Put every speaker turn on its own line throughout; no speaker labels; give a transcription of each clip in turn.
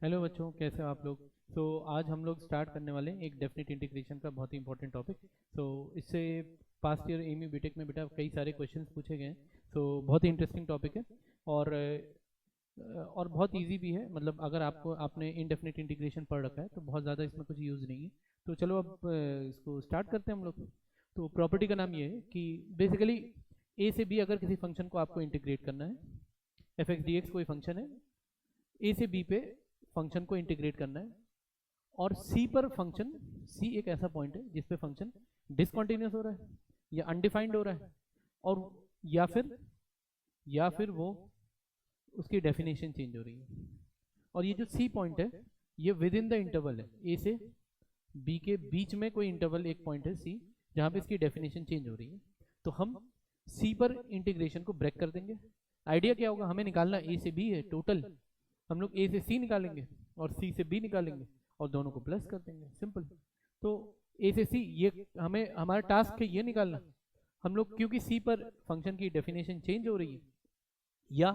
Hello बच्चों, कैसे हो आप लोग। आज हम लोग स्टार्ट करने वाले हैं एक डेफिनेट इंटीग्रेशन का बहुत ही इंपॉर्टेंट टॉपिक। इससे पास्ट ईयर एमयू बीटेक में बेटा कई सारे क्वेश्चंस पूछे गए हैं। बहुत ही इंटरेस्टिंग टॉपिक है और बहुत इजी भी है। मतलब अगर आपको आपने इनडेफिनेट इंटीग्रेशन पढ़ रखा है तो बहुत ज़्यादा इसमें कुछ यूज़ नहीं है। तो चलो अब इसको स्टार्ट करते हैं हम लोग। तो प्रॉपर्टी का नाम ये है कि बेसिकली ए से बी अगर किसी फंक्शन को आपको इंटीग्रेट करना है, एफ एक्स डी एक्स कोई फंक्शन है, ए से बी पे फंक्शन को इंटीग्रेट करना है और सी पर फंक्शन, सी एक ऐसा पॉइंट है जिस पे फंक्शन डिसकंटिन्यूस हो रहा है या अनडिफाइंड हो रहा है, और या फिर वो उसकी डेफिनेशन चेंज हो रही है। और ये जो सी पॉइंट है ये विद इन द इंटरवल है, ए से बी के बीच में कोई इंटरवल एक पॉइंट है सी जहाँ पे इसकी डेफिनेशन चेंज हो रही है। तो हम सी पर इंटीग्रेशन को ब्रेक कर देंगे। आइडिया क्या होगा, हमें निकालना ए से बी है टोटल, हम लोग ए से सी निकालेंगे और सी से बी निकालेंगे और दोनों को प्लस कर देंगे, सिंपल। तो ए से सी ये हमें हमारा टास्क है ये निकालना। हम लोग क्योंकि सी पर फंक्शन की डेफिनेशन चेंज हो रही है या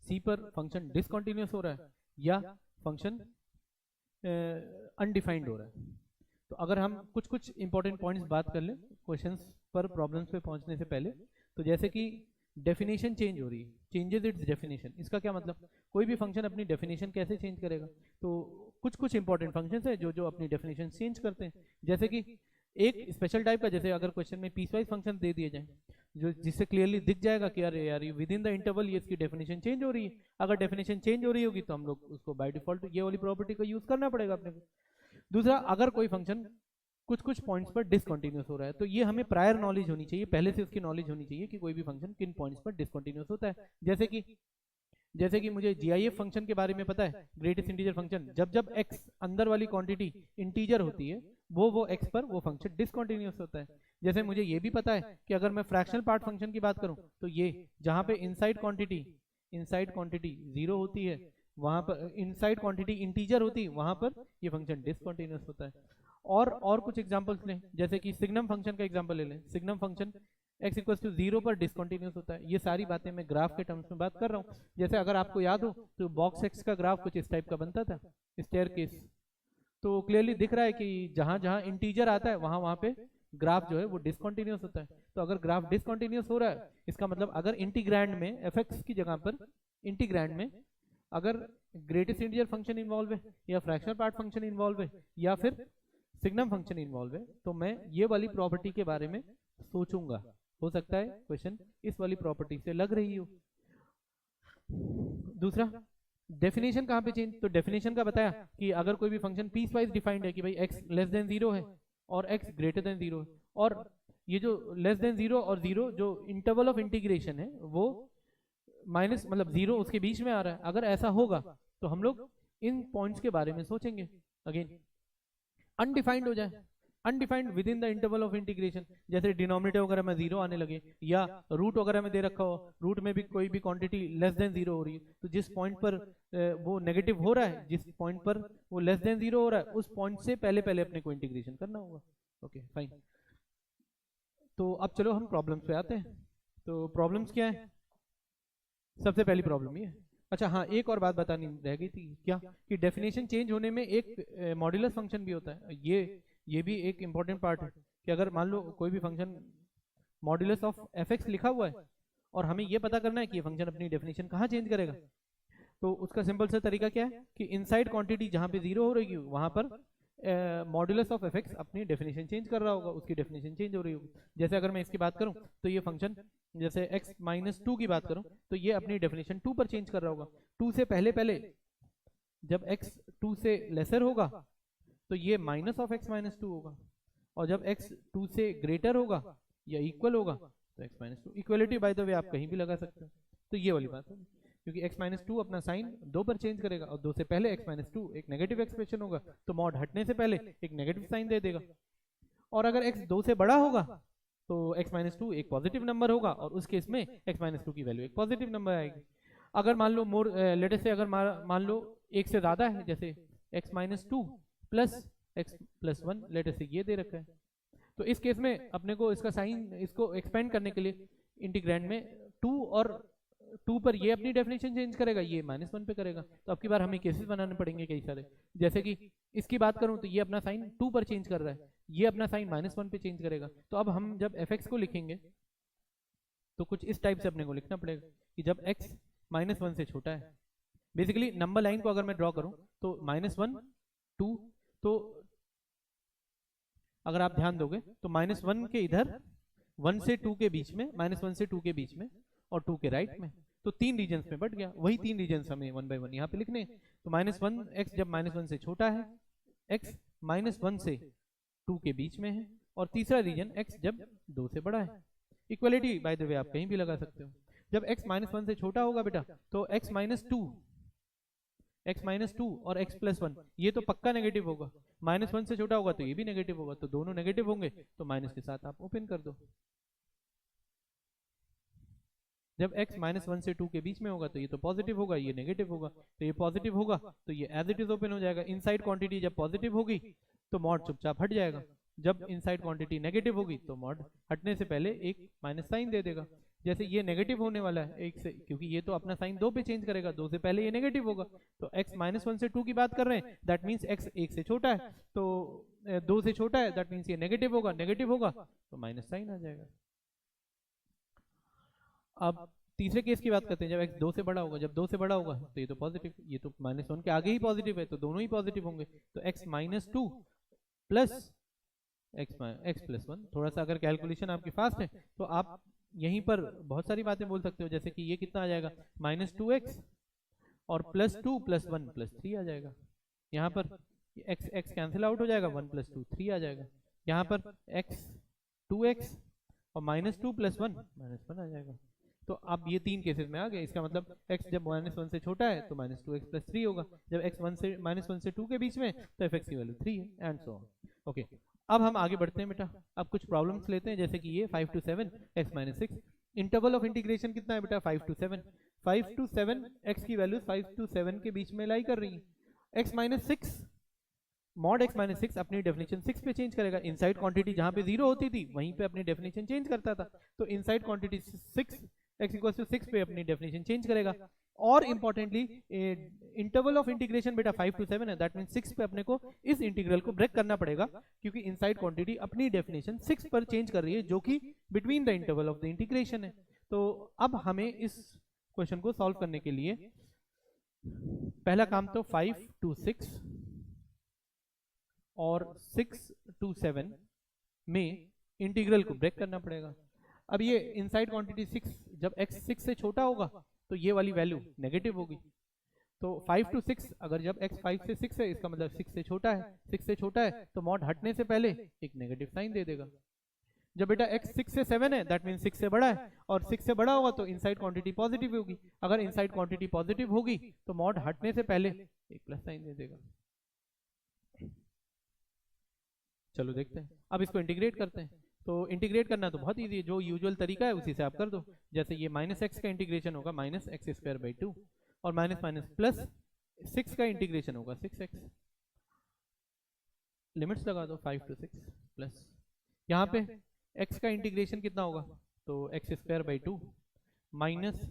सी पर फंक्शन डिसकंटिन्यूस हो रहा है या फंक्शन अनडिफाइंड हो रहा है। तो अगर हम कुछ कुछ इंपॉर्टेंट पॉइंट्स बात कर लें क्वेश्चंस पर, प्रॉब्लम्स पे पहुंचने से पहले, तो जैसे कि डेफिनेशन चेंज हो रही है, चेंजेस इट्स डेफिनेशन, इसका क्या मतलब, कोई भी फंक्शन अपनी डेफिनेशन कैसे चेंज करेगा। तो कुछ कुछ इंपॉर्टेंट फंक्शंस है जो जो अपनी डेफिनेशन चेंज करते हैं। जैसे कि एक स्पेशल टाइप का, जैसे अगर क्वेश्चन में पीसवाइज फंक्शन दे दिए जाए जो जिससे क्लियरली दिख जाएगा कि अरे यार ये विद इन द इंटरवल ये इसकी डेफिनेशन चेंज हो रही है। अगर डेफिनेशन चेंज हो रही होगी तो हम लोग उसको बाय डिफॉल्ट ये वाली प्रॉपर्टी का यूज करना पड़ेगा अपने को। दूसरा, अगर कोई फंक्शन कुछ कुछ पॉइंट्स पर डिसकंटिन्यूस हो रहा है तो ये हमें प्रायर नॉलेज होनी चाहिए, पहले से उसकी नॉलेज होनी चाहिए कि कोई भी फंक्शन किन पॉइंट्स पर डिसकंटिन्यूस होता है। जैसे कि मुझे जीआईएफ फंक्शन के बारे में पता है, ग्रेटेस्ट इंटीजर फंक्शन, जब जब एक्स अंदर वाली क्वांटिटी इंटीजर होती है वो एक्स पर वो फंक्शन डिसकंटिन्यूस होता है। जैसे मुझे ये भी पता है कि अगर मैं फ्रैक्शनल पार्ट फंक्शन की बात करूं तो ये जहां पे इनसाइड क्वांटिटी जीरो होती है, वहां पर इनसाइड क्वांटिटी इंटीजर होती है, वहां पर ये फंक्शन डिसकंटिन्यूस होता है। और कुछ एग्जांपल्स लें, जैसे कि सिग्नम फंक्शन का एग्जांपल ले लें। Signum function x equal to 0 पर डिसकंटिन्यूस होता है। ये सारी बातें मैं ग्राफ के टर्म्स में बात कर रहा हूँ। जैसे अगर आपको याद हो तो बॉक्स एक्स का ग्राफ कुछ इस टाइप का बनता था, स्टेयरकेस। तो क्लियरली दिख रहा है कि जहां जहां इंटीजर आता है वहां वहां पे ग्राफ जो है वो डिसकंटिन्यूस होता है। तो अगर ग्राफ डिसकंटिन्यूस हो रहा है इसका मतलब अगर इंटीग्रैंड में एफ एक्स की जगह पर इंटीग्रैंड में अगर ग्रेटेस्ट इंटीजर फंक्शन इन्वॉल्व है या फ्रैक्शनल पार्ट फंक्शन इन्वॉल्व है या फिर सिग्नम फंक्शन इन्वॉल्व है तो मैं ये वाली प्रॉपर्टी के बारे में सोचूंगा। हो सकता है क्वेश्चन इस वाली प्रॉपर्टी से लग रही हो। दूसरा, डेफिनेशन कहाँ पे चेंज, तो डेफिनेशन का बताया कि अगर कोई भी फंक्शन पीस वाइज डिफाइंड है कि भाई x लेस देन 0 है और x ग्रेटर देन 0 है, और ये जो लेस देन 0 और 0 जो इंटरवल ऑफ इंटीग्रेशन है वो माइनस मतलब 0 उसके बीच में आ रहा है, अगर ऐसा होगा तो हम लोग इन पॉइंट्स के बारे में सोचेंगे। अगेन अनडिफाइंड हो जाए, undefined with in the interval of integration, जैसे डिनोमिनेटर वगैरह में 0 आने लगे या रूट वगैरह में दे रखा हो, रूट में भी कोई भी क्वांटिटी लेस देन 0 हो रही है, तो जिस पॉइंट पर वो नेगेटिव हो रहा है, जिस पॉइंट पर वो लेस देन 0 हो रहा है, उस पॉइंट से पहले पहले अपने को इंटीग्रेशन करना होगा। Okay fine. तो अब चलो हम प्रॉब्लम्स पे आते हैं। तो प्रॉब्लम्स क्या है, सबसे पहली प्रॉब्लम ये, अच्छा हाँ एक और बात बतानी रह गई थी, क्या कि डेफिनेशन चेंज होने में एक मॉड्यूलस फंक्शन भी होता है। ये भी एक इंपॉर्टेंट पार्ट है कि अगर मान लो कोई भी function modulus of F x लिखा हुआ है और हमें ये पता करना है कि ये फंक्शन अपनी डेफिनेशन कहाँ चेंज करेगा, तो उसका सिंपल सा तरीका क्या है कि इनसाइड क्वांटिटी जहाँ पे 0 हो रही है वहां पर मॉड्यूलस ऑफ एफ एक्स अपनी डेफिनेशन चेंज कर रहा होगा, उसकी डेफिनेशन चेंज हो रही होगी। जैसे अगर मैं इसकी बात करूं तो ये फंक्शन जैसे x माइनस 2 की बात करूं तो ये अपनी डेफिनेशन 2 पर चेंज कर रहा होगा। 2 से पहले पहले जब x 2 से लेसर होगा तो ये माइनस ऑफ x माइनस 2 होगा, और जब x 2 से ग्रेटर होगा या इक्वल होगा तो x minus 2। Equality by the way आप कहीं भी लगा सकते हो। तो ये वाली बात है, क्योंकि x माइनस 2 अपना साइन 2 पर चेंज करेगा और 2 से पहले x माइनस 2 एक नेगेटिव एक्सप्रेशन होगा तो मॉड हटने से पहले एक नेगेटिव साइन दे देगा। और अगर x 2 से बड़ा होगा तो x माइनस 2 एक पॉजिटिव नंबर होगा और उस केस में x माइनस 2 की वैल्यू एक पॉजिटिव नंबर आएगी। अगर मान लो लेटेस्ट से अगर मान लो एक से ज्यादा है, जैसे x minus 2 plus x plus 1 latest से ये दे रखा है, तो इस केस में अपने को इसका साइन इसको एक्सपेंड करने के लिए इंटीग्रैंड में 2 और 2 पर ये अपनी डेफिनेशन चेंज करेगा, ये -1 पे करेगा। तो अब की बार हमें केसेस बनाने पड़ेंगे कई सारे। जैसे कि इसकी बात करूं तो ये अपना साइन 2 पर चेंज कर रहा है, ये अपना साइन -1 पे चेंज करेगा। तो अब हम जब fx को लिखेंगे तो कुछ इस टाइप से अपने को लिखना पड़ेगा कि जब x -1 से छोटा है, बेसिकली नंबर लाइन को अगर मैं ड्रॉ करूं तो -1 2, तो अगर आप ध्यान दोगे तो -1 के इधर 1 से 2 के बीच में, -1 से 2 के बीच में और 2 के राइट में, तो 3 रीजन्स में बट गया। वही 3 रीजन्स हमें 1 बाय 1 यहाँ पे लिखने। तो -1 x जब -1 से छोटा है, x -1 से 2 के बीच में है, और तीसरा रीजन x जब 2 से बड़ा है। इक्वलिटी बाय द वे आप कहीं भी लगा सकते हो। जब x -1 से छोटा होगा बेटा तो x -2 और x +1 ये तो पक्का नेगेटिव होगा, -1 से छोटा होगा तो ये भी नेगेटिव होगा, तो दोनों नेगेटिव होंगे, तो माइनस के साथ आप ओपन कर दो। जब x -1 से 2 के बीच में होगा तो ये तो पॉजिटिव होगा, ये नेगेटिव होगा, तो ये पॉजिटिव होगा तो ये एज इट इज ओपन हो जाएगा। इनसाइड क्वांटिटी जब पॉजिटिव होगी तो मॉड चुपचाप हट जाएगा, जब इनसाइड क्वांटिटी नेगेटिव होगी तो मॉड हटने से पहले एक माइनस साइन दे देगा। जैसे ये नेगेटिव होने वाला है 1 से, क्योंकि ये तो अपना साइन 2 पे चेंज करेगा, 2 से पहले ये नेगेटिव होगा, तो x -1 से 2 की बात कर रहे हैं, दैट मीन्स x 1 से छोटा है, तो 2 से छोटा है, दैट मीन्स ये नेगेटिव होगा, नेगेटिव होगा तो माइनस साइन आ जाएगा। अब तीसरे केस की बात करते हैं, जब x 2 से बड़ा होगा, जब 2 से बड़ा होगा तो ये तो पॉजिटिव, ये तो -1 के आगे ही पॉजिटिव है, तो दोनों ही पॉजिटिव होंगे, तो x -2 प्लस x +1। थोड़ा सा अगर कैलकुलेशन आपकी फास्ट है तो आप यहीं पर बहुत सारी बातें बोल सकते हो, जैसे कि ये कितना आ जाएगा -2x और +2 + 1 + 3 आ जाएगा। यहाँ पर x कैंसिल आउट हो जाएगा, 1 + 2 3 आ जाएगा। यहाँ पर x 2x और -2 + 1 -1 आ जाएगा। तो अब ये 3 केसेस में आ गए। इसका मतलब x जब -1 से छोटा है तो -2x + 3 होगा, जब x -1 से 2 के बीच में तो fx की वैल्यू 3 है, एंड सो ऑन। ओके, अब हम आगे बढ़ते हैं बेटा। अब कुछ प्रॉब्लम्स लेते हैं, जैसे कि ये 5 to 7 x - 6। Interval of integration कितना है बेटा? 5 to 7। 5 to 7 x की वैल्यू 5 to 7 के बीच में लाई कर रही है। x - 6 मॉड x - 6 अपनी डेफिनेशन 6 पे चेंज करेगा। इनसाइड क्वांटिटी जहां पे 0 होती थी वहीं पे अपनी डेफिनेशन चेंज करता था, तो इनसाइड क्वांटिटी 6 x = 6 पे अपनी डेफिनेशन चेंज करेगा। और इंपॉर्टेंटली इंटरवल ऑफ इंटीग्रेशन बेटा 5 to 7 है, दैट मींस 6 पे अपने को इस इंटीग्रल को ब्रेक करना पड़ेगा, क्योंकि इनसाइड क्वांटिटी अपनी डेफिनेशन 6 पर चेंज कर रही है, जो कि between the interval of the integration है। तो अब हमें इस क्वेश्चन को सॉल्व करने के लिए पहला काम तो 5 to 6 और 6 to 7 में इंटीग्रल को ब्रेक करना पड़ेगा। अब ये इनसाइड क्वांटिटी 6 जब x 6 से छोटा होगा तो ये वाली वैल्यू नेगेटिव होगी। तो 5 to 6 अगर जब x 5 से 6 है, इसका मतलब 6 से छोटा है, 6 से छोटा है तो मॉड हटने से पहले एक नेगेटिव साइन दे देगा। जब बेटा x 6 से 7 है, दैट मींस 6 से बड़ा है, और 6 से बड़ा होगा तो इनसाइड क्वांटिटी पॉजिटिव होगी। अगर इनसाइड क्वांटिटी पॉजिटिव होगी तो मॉड हटने से पहले एक प्लस साइन दे देगा। चलो देखते हैं, अब इसको इंटीग्रेट करते हैं। तो इंटीग्रेट करना तो बहुत इजी है, जो यूजुअल तरीका है उसी से आप कर दो। जैसे ये -x का इंटीग्रेशन होगा -x²/2, और माइनस माइनस प्लस 6 का इंटीग्रेशन होगा 6x। लिमिट्स लगा दो 5 to 6 प्लस यहाँ पे x का इंटीग्रेशन कितना होगा, तो x²/2 माइनस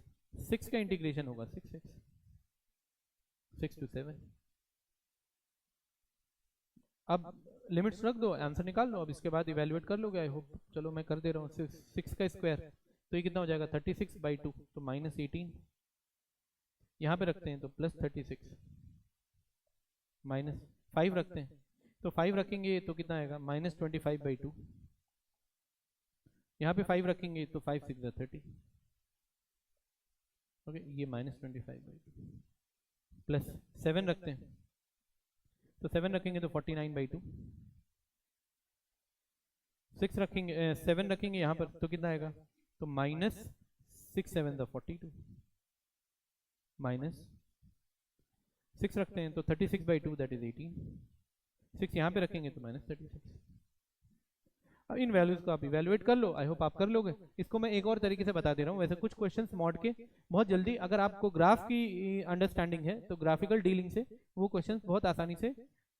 6 का इंटीग्रेशन होगा 6x, 6 to 7। अब लिमिट्स रख दो, आंसर निकाल लो। अब इसके बाद इवेल्युएट कर लोगे, आई होप। चलो मैं कर दे रहा हूँ। 6 का स्क्वायर तो ये कितना हो जाएगा 36/2, तो -18 यहाँ पे रखते हैं तो +36, -5 रखते हैं तो 5 रखेंगे तो कितना आएगा -25/2, यहाँ पे 5 रखेंगे तो 5 6 30, ओके। ये -25/2 प्लस 7 रखते हैं तो 7 रखेंगे तो 49/2, 6 रखेंगे 7 रखेंगे यहाँ पर तो कितना आएगा, तो -6 7 42, -6 रखते हैं तो 36/2 दैट इज 18, 6 यहाँ पे रखेंगे तो -36। अब इन वैल्यूज को आप इवेलुएट कर लो, आई होप आप कर लोगे। इसको मैं एक और तरीके से बता दे रहा हूँ। वैसे कुछ क्वेश्चंस मॉड के बहुत जल्दी, अगर आपको ग्राफ की अंडरस्टैंडिंग है तो ग्राफिकल डीलिंग से वो क्वेश्चंस बहुत आसानी से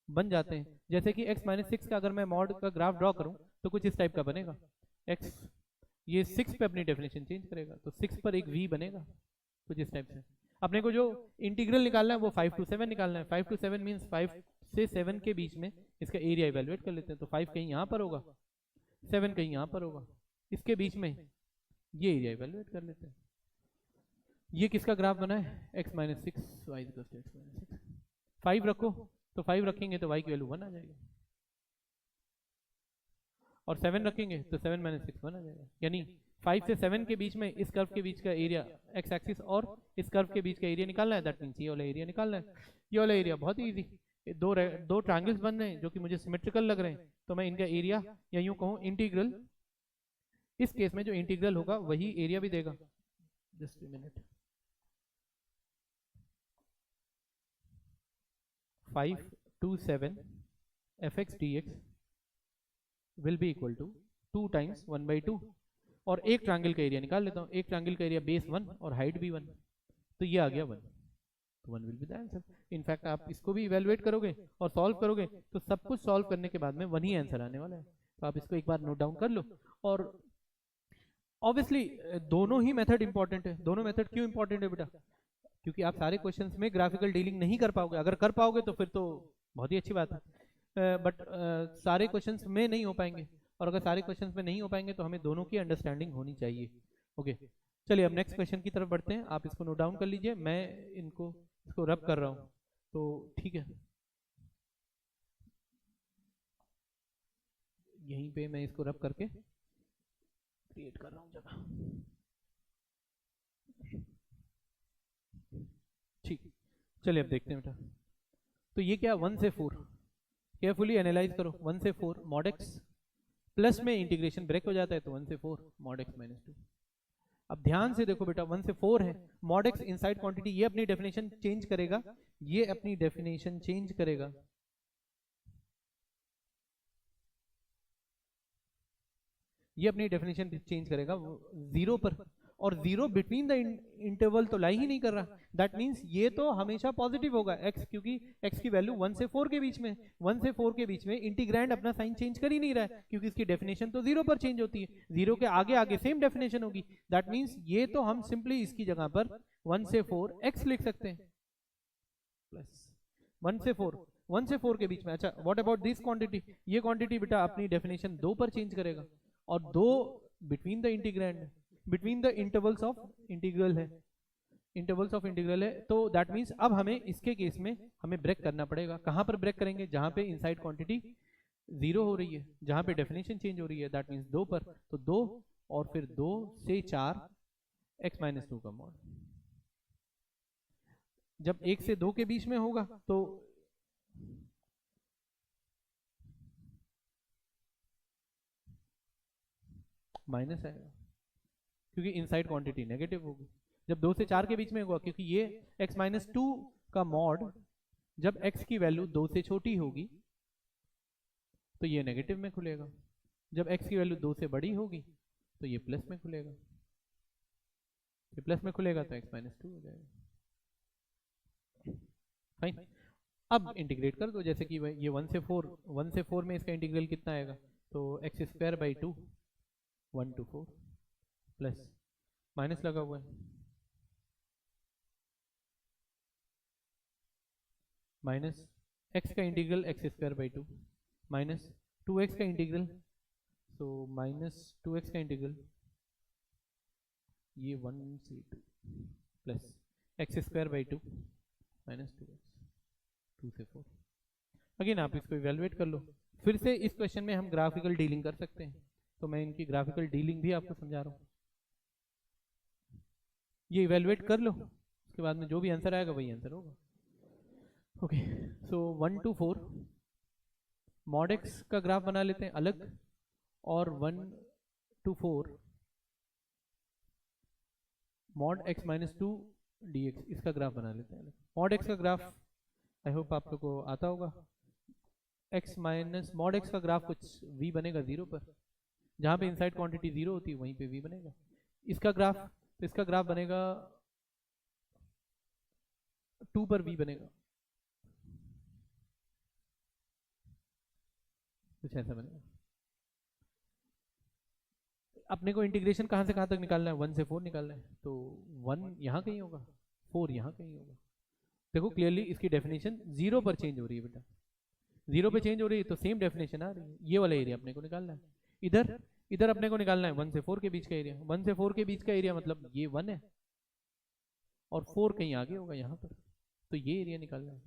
बन जाते हैं। जैसे कि x - 6 का अगर मैं मॉड का ग्राफ ड्रॉ करूं तो कुछ इस टाइप का बनेगा। x ये 6 पे अपनी डेफिनेशन चेंज करेगा तो 6 पर एक v बनेगा, कुछ इस टाइप से। अपने को जो इंटीग्रल निकालना है वो 5 to 7 निकालना है। 5 to 7 मीन्स 5 से 7 के बीच में इसका एरिया इवेलुएट कर लेते हैं। तो 5 कहीं यहाँ पर होगा, 7 कहीं यहाँ पर होगा, इसके बीच में ये एरिया इवेलुएट कर लेते हैं। ये किसका ग्राफ बना है, x minus 6 y equal to x minus 6। 5 रखो तो 5 रखेंगे तो y की वैल्यू 1 आ जाएगी, और 7 रखेंगे तो 7 माइनस 6 1 आ जाएगा। यानी 5 से 7 के बीच में इस कर्व के बीच का एरिया x एक्सिस और इस कर्व के बीच का एरिया निकालना है। दैट मींस ये वाला एरिया निकालना है। ये वाला एरिया बहुत ही इजी, दो ट्रायंगल्स बन रहे हैं जो कि मुझे सिमेट्रिकल लग रहे हैं, तो मैं इनका एरिया या यूं कहूं इंटीग्रल, इस केस में जो इंटीग्रल होगा वही एरिया भी देगा। Just a minute. 5 to 7 fx dx will be equal to 2 times 1 by 2, और एक ट्रायंगल का एरिया निकाल लेता हूँ। एक ट्रायंगल का एरिया बेस 1 और हाइट भी 1, तो ये आ गया 1, तो 1 will be the answer. In fact आप इसको भी इवेलुएट करोगे और सॉल्व करोगे तो सब कुछ सॉल्व करने के बाद में 1 ही आंसर आने वाला है। तो आप इसको एक बार नोट डाउन कर लो। और ऑब्वियसली दोनों ही मेथड इंपॉर्टेंट है। दोनों मेथड क्यों इंपॉर्टेंट है बेटा, क्योंकि आप सारे क्वेश्चंस में ग्राफिकल डीलिंग नहीं कर पाओगे। अगर कर पाओगे तो फिर तो बहुत ही अच्छी बात है, बट सारे क्वेश्चंस में नहीं हो पाएंगे, और अगर सारे क्वेश्चंस में नहीं हो पाएंगे तो हमें दोनों की अंडरस्टैंडिंग होनी चाहिए। ओके, चलिए अब नेक्स्ट क्वेश्चन की तरफ बढ़ते हैं। आप इसको नोट डाउन कर लीजिए, मैं इसको रब कर रहा हूँ, तो ठीक है। यहीं पे मैं इसको रब करके क्रिएट कर रहा हूँ जगह। ठीक, चलिए अब देखते हैं बेटा। तो ये क्या 1 से 4, केयरफुली एनालाइज करो। 1 से 4 मॉड एक्स प्लस में इंटीग्रेशन ब्रेक हो जाता है, तो 1 से 4 मॉड एक्स माइनस 2। अब ध्यान से देखो बेटा, 1 से 4 है, मॉड एक्स इनसाइड क्वांटिटी, ये अपनी डेफिनेशन चेंज करेगा, ये अपनी डेफिनेशन चेंज करेगा। ये अपनी डेफिनेशन चेंज करेगा 0 पर, और 0 बिटवीन द इंटरवल तो लाई ही नहीं कर रहा। दैट मींस ये तो हमेशा पॉजिटिव होगा x, क्योंकि x की वैल्यू 1 से 4 के बीच में, 1 से 4 के बीच में इंटीग्रैंड अपना साइन चेंज कर ही नहीं रहा है, क्योंकि इसकी डेफिनेशन तो 0 पर चेंज होती है। 0 के आगे आगे सेम डेफिनेशन होगी। दैट मींस ये तो हम सिंपली इसकी जगह पर 1 से 4 x लिख सकते हैं, प्लस 1 से 4, 1 से 4 के बीच में। अच्छा, व्हाट अबाउट दिस क्वांटिटी, ये क्वांटिटी बेटा अपनी डेफिनेशन 2 पर चेंज करेगा, और 2 between the integrand, between the intervals of integral है, इंटरवल्स ऑफ इंटीग्रल है। तो दैट मींस अब हमें इसके केस में हमें ब्रेक करना पड़ेगा। कहां पर ब्रेक करेंगे, जहां पे इनसाइड क्वांटिटी 0 हो रही है, जहां पे डेफिनेशन चेंज हो रही है। दैट मींस 2 पर, तो 2 और फिर 2 से 4 x माइनस 2 का मॉड। जब 1 से 2 के बीच में होगा तो माइनस आएगा, क्योंकि इनसाइड क्वांटिटी नेगेटिव होगी। जब 2 से 4 के बीच में होगा, क्योंकि ये x माइनस 2 का मॉड जब x की वैल्यू 2 से छोटी होगी तो ये नेगेटिव में खुलेगा, जब x की वैल्यू 2 से बड़ी होगी तो ये प्लस में खुलेगा, ये प्लस में खुलेगा तो x माइनस 2 हो जाएगा। फाइन, अब इंटीग्रेट कर दो, जैसे कि ये 1 से 4 में इसका इंटीग्रल कितना आएगा, तो x square by 2 1 to 4 plus minus लगा हुआ है, माइनस एक्स का integral x square by 2 minus 2x का इंटीग्रल, तो माइनस 2x का इंटीग्रल ये 1 से 2 plus x square by 2 minus 2x 2 से 4। अगेन आप इसको इवेलुएट कर लो। फिर से इस क्वेश्चन में हम ग्राफिकल डीलिंग कर सकते हैं, तो मैं इनकी ग्राफिकल डीलिंग भी आपको समझा रहा हूँ। ये इवेलुएट कर लो, उसके बाद में जो भी आंसर आएगा वही आंसर होगा। Okay, so 1 to 4 mod x का ग्राफ बना लेते हैं अलग, और 1 to 4 mod x minus 2 dx इसका ग्राफ बना लेते हैं अलग। मॉड एक्स का ग्राफ आई होप आप लोग को आता होगा। x माइनस मॉड एक्स का ग्राफ कुछ v बनेगा 0 पर, जहां पे इनसाइड क्वांटिटी 0 होती है वहीं पे v बनेगा। इसका ग्राफ, तो इसका ग्राफ बनेगा 2 पर v बनेगा, कुछ ऐसा बनेगा। अपने को इंटीग्रेशन कहाँ से कहाँ तक निकालना है, 1 से 4 निकालना है, तो 1 यहाँ कहीं होगा, 4 यहाँ कहीं होगा। देखो क्लियरली इसकी डेफिनेशन 0 पर चेंज हो रही है बेटा, 0 पे चेंज हो रही है तो सेम डेफिनेशन आ रही है। ये वाला एरिया अपने को निकालना है। इधर इधर अपने को निकालना है 1 से 4 के बीच का एरिया। 1 से 4 के बीच का एरिया मतलब ये 1 है और 4 कहीं आगे होगा यहाँ पर, तो ये एरिया निकालना है।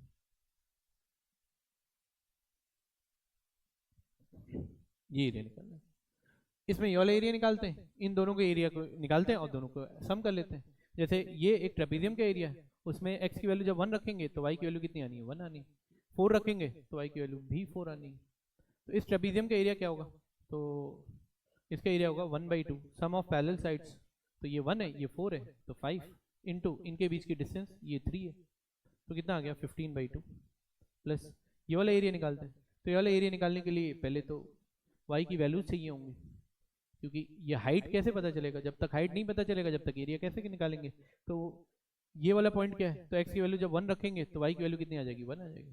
ये एरिया निकालना है। इसमें ये वाला एरिया निकालते हैं, इन दोनों के एरिया को निकालते हैं और दोनों को सम कर लेते हैं। जैसे ये एक ट्रेपेजियम का एरिया है, उसमें x की वैल्यू जब 1 रखेंगे तो y की वैल्यू कितनी आनी है, 1 आनी है। 4 रखेंगे तो y की वैल्यू भी 4 आनी है। तो इस ट्रेपेजियम का एरिया क्या होगा, तो इसका एरिया होगा 1/2 सम ऑफ पैरेलल साइड्स। तो ये 1 है, ये 4 है, तो 5 इंटू इनके बीच की डिस्टेंस ये 3 है, तो कितना आ गया 15/2 प्लस ये वाला एरिया निकालते हैं। तो ये वाला एरिया निकालने के लिए पहले तो y की वैल्यूज चाहिए होंगी, क्योंकि ये हाइट कैसे पता चलेगा, जब तक हाइट नहीं पता चलेगा जब तक एरिया कैसे निकालेंगे। तो ये वाला पॉइंट क्या है, तो x की वैल्यू जब 1 रखेंगे तो y की वैल्यू कितनी आ जाएगी, 1 आ जाएगी।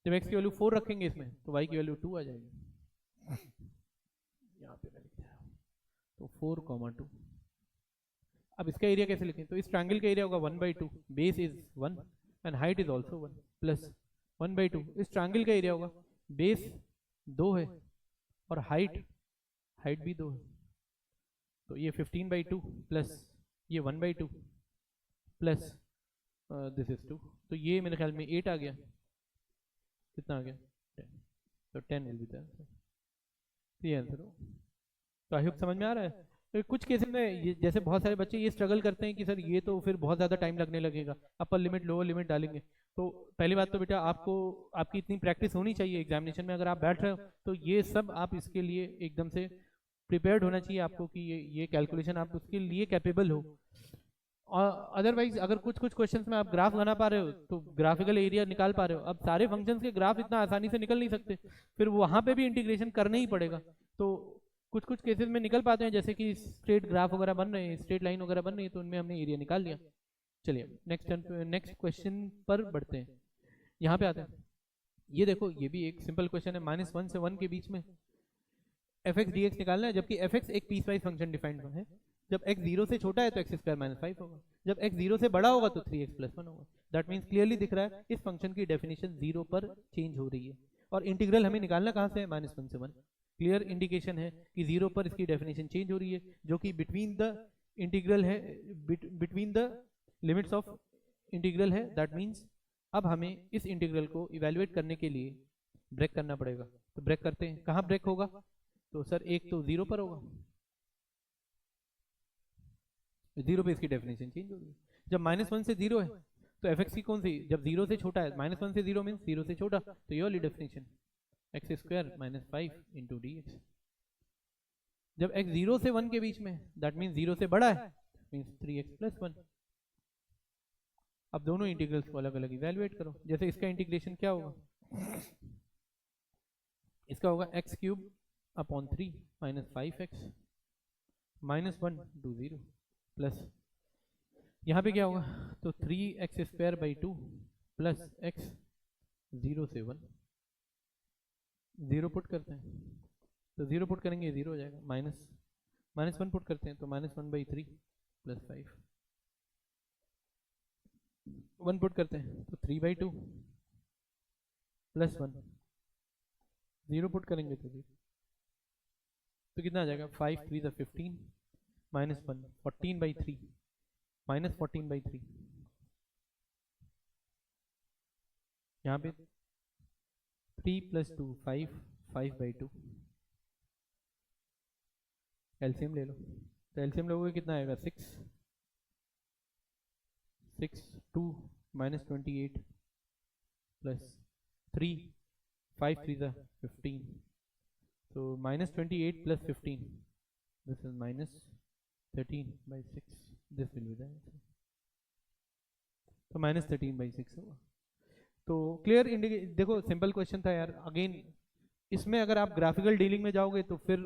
जब x की वैल्यू 4 रखेंगे इसमें तो y की वैल्यू 2 आ जाएगी। यहाँ पे मैं लिख रहा हूँ तो 4, 2। अब इसका एरिया कैसे लिखें, तो इस ट्रायंगल का एरिया होगा 1/2, base is 1 and height is also 1 plus 1/2। इस ट्रायंगल का एरिया होगा बेस 2 है और हाइट भी 2 है, तो ये 15/2 प्लस ये 1/2 प्लस दिस इज 2, तो ये मेरे ख्याल में 8 आ गया। कितना आ गया 10, तो 10 विल बी द आंसर। ये आंसर हो। तो आई होप समझ में आ रहा है। तो कुछ केसेस में ये जैसे बहुत सारे बच्चे ये स्ट्रगल करते हैं कि सर ये तो फिर बहुत ज़्यादा टाइम लगने लगेगा, अपर लिमिट लोअर लिमिट डालेंगे। तो पहली बात तो बेटा आपको आपकी इतनी प्रैक्टिस होनी चाहिए एग्जामिनेशन में, अगर आप बैठ रहे हो तो ये सब आप इसके लिए एकदम से प्रिपेयर्ड होना चाहिए आपको कि ये कैलकुलेशन आप उसके लिए कैपेबल हो। और अदरवाइज अगर कुछ क्वेश्चंस में आप ग्राफ बना पा रहे हो तो ग्राफिकल एरिया निकाल पा रहे हो, अब सारे फंक्शंस के ग्राफ इतना आसानी से निकल नहीं सकते, फिर वहां पे भी इंटीग्रेशन करना ही पड़ेगा। तो कुछ केसेस में निकल पाते हैं, जैसे कि स्ट्रेट ग्राफ वगैरह बन रहे हैं, स्ट्रेट लाइन वगैरह बन रही है, तो उनमें हमने एरिया निकाल लिया। चलिए नेक्स्ट क्वेश्चन पर बढ़ते हैं। यहाँ पे आते हैं, ये देखो ये भी एक सिंपल क्वेश्चन है। -1 से 1 के बीच में fx dx निकालना है, जबकि fx एक पीस वाइज फंक्शन डिफाइंड है। जब x 0 से छोटा है तो x² - 5 होगा, जब x 0 से बड़ा होगा तो 3x + 1 होगा। दैट मीन्स क्लियरली दिख रहा है इस फंक्शन की डेफिनेशन 0 पर चेंज हो रही है। और इंटीग्रल हमें निकालना कहाँ से है, -1 से 1। क्लियर इंडिकेशन है कि 0 पर इसकी डेफिनेशन चेंज हो रही है, जो कि बिटवीन द इंटीग्रल है, between the limits of integral है। दैट मीन्स अब हमें इस इंटीग्रल को इवेल्युएट करने के लिए ब्रेक करना पड़ेगा। तो ब्रेक करते हैं, कहाँ ब्रेक होगा, तो सर एक तो 0 पर होगा, 0 पे इसकी डेफिनेशन चेंज होगी। जब -1 से 0 है तो fx की कौन सी, जब 0 से छोटा है, -1 से 0 मीन्स 0 से छोटा, तो ये वाली डेफिनेशन x² - 5 × dx। जब x 0 से 1 के बीच में, दैट मीन्स 0 से बड़ा है, मीन्स 3x + 1। अब दोनों इंटीग्रल्स को अलग अलग इवेल्युएट करो। जैसे इसका इंटीग्रेशन क्या होगा, इसका होगा x³ / 3 - 5x -1 to 0 प्लस यहाँ पे क्या होगा, तो 3x² / 2 + x 0 से 1, 0 पुट करते हैं तो 0 पुट करेंगे 0 हो जाएगा, -1 पुट करते हैं तो -1/3 + 5, 1 पुट करते हैं तो 3/2 + 1, 0 पुट करेंगे तो 0, तो कितना आ जाएगा 5 × 3 = 15 -1 14/3 -14/3। यहाँ पे 3 + 2 5 5/2, एलसीएम ले लो, तो एलसीएम लोगोगे कितना आएगा 6 2 -28 + 3 5 × 3 = 15, so -28 + 15, this is -13/6, this will be the answer, तो -13/6 होगा। तो क्लियर देखो सिंपल क्वेश्चन था यार। अगेन इसमें अगर आप ग्राफिकल डीलिंग में जाओगे तो फिर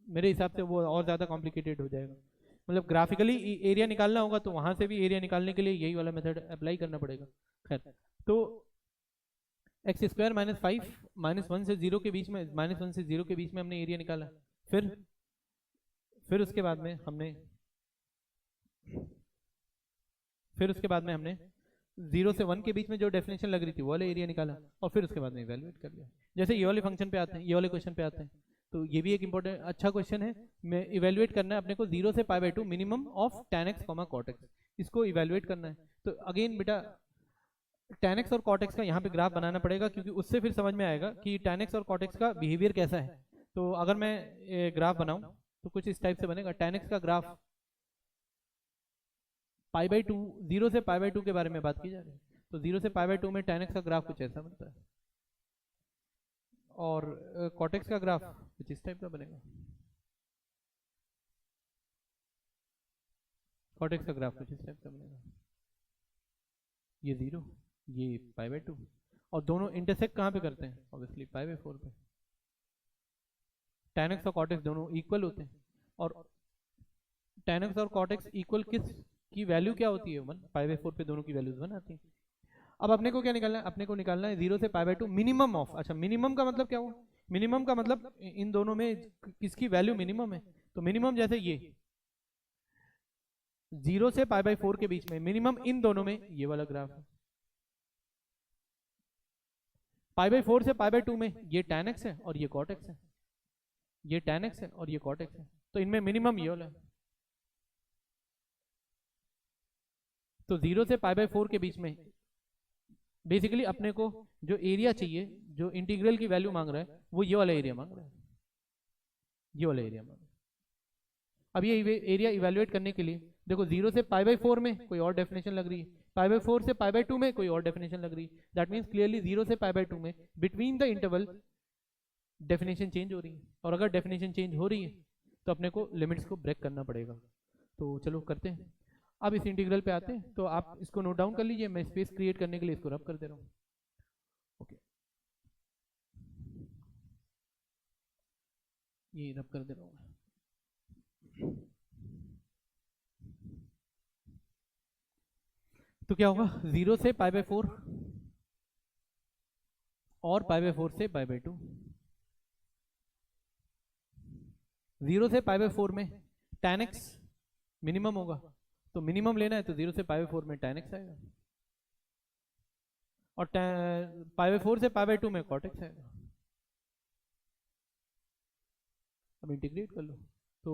मेरे हिसाब से वो और ज़्यादा कॉम्प्लिकेटेड हो जाएगा। मतलब ग्राफिकली एरिया निकालना होगा तो वहाँ से भी एरिया निकालने के लिए यही वाला मेथड अप्लाई करना पड़ेगा। खैर, तो x² - 5 -1 से 0 के बीच में, -1 से 0 के बीच में हमने एरिया निकाला। फिर फिर उसके बाद में हमने 0 से 1 के बीच में जो डेफिनेशन लग रही थी वो वाला एरिया निकाला, और फिर उसके बाद में इवैल्यूएट कर लिया। जैसे ये वाले फंक्शन पे आते हैं, ये वाले क्वेश्चन पे आते हैं, तो ये भी एक इंपॉर्टेंट अच्छा क्वेश्चन है। मैं इवैल्यूएट करना है अपने को 0 से π/2 minimum of tan x, cot x, इसको इवैल्यूएट करना है। तो अगेन बेटा tan x और cot x का यहाँ पे ग्राफ बनाना पड़ेगा, क्योंकि उससे फिर समझ में आएगा कि tan x और cot x का बिहेवियर कैसा है। तो अगर मैं ग्राफ बनाऊं तो कुछ इस टाइप से बनेगा। tan x का ग्राफ π/2, 0 से π/2 के बारे में बात की जा रही है, तो 0 से π/2 में tan x का ग्राफ कुछ ऐसा बनता है, और cot x का ग्राफ कुछ इस टाइप का बनेगा। cot x का ग्राफ कुछ इस टाइप का बनेगा, ये 0, ये π/2, और दोनों इंटरसेक्ट कहाँ पे करते हैं? ऑब्वियसली π/4 पे। tan x और cot x दोनों इक्वल होते हैं, और tan x और cot x इक्वल किस की वैल्यू क्या होती है? 1। π/4 पे दोनों की वैल्यूज 1 आती है। अब अपने को क्या निकालना है? अपने को निकालना है 0 से π/2 मिनिमम ऑफ। अच्छा, मिनिमम का मतलब क्या हुआ? मिनिमम का मतलब इन दोनों में किसकी वैल्यू मिनिमम है? तो मिनिमम जैसे ये 0 से π/4 के बीच में मिनिमम इन दोनों में ये वाला ग्राफ है। π/4 से π/2 में ये tan x है और ये cot x है, ये tan x है और ये cot x है, तो इनमें मिनिमम ये वाला है। तो 0 से π/4 के बीच में बेसिकली अपने को जो एरिया चाहिए, जो इंटीग्रल की वैल्यू मांग रहा है, वो ये वाला एरिया मांग रहा है, ये वाला एरिया मांग रहा है। अब ये एरिया इवैल्यूएट करने के लिए देखो 0 से π/4 में कोई और डेफिनेशन लग रही है, π/4 से π/2 में कोई और डेफिनेशन लग रही है। दैट मीन्स क्लियरली 0 से π/2 में between the interval definition change हो रही है, और अगर डेफिनेशन चेंज हो रही है तो अपने को लिमिट्स को ब्रेक करना पड़ेगा। तो चलो करते हैं। अब इस इंटीग्रल पे आते हैं, तो आप इसको नोट डाउन कर लीजिए, मैं स्पेस क्रिएट करने के लिए इसको रब कर दे रहा हूँ। ओके, ये रब कर दे रहा हूँ। तो क्या होगा? 0 से π/4 और π/4 से π/2। 0 से π/4 में tan x मिनिमम होगा, तो मिनिमम लेना है तो 0 से π/4 में tan x आएगा, और π/4 से π/2 में cot x आएगा। अब इंटीग्रेट कर लो, तो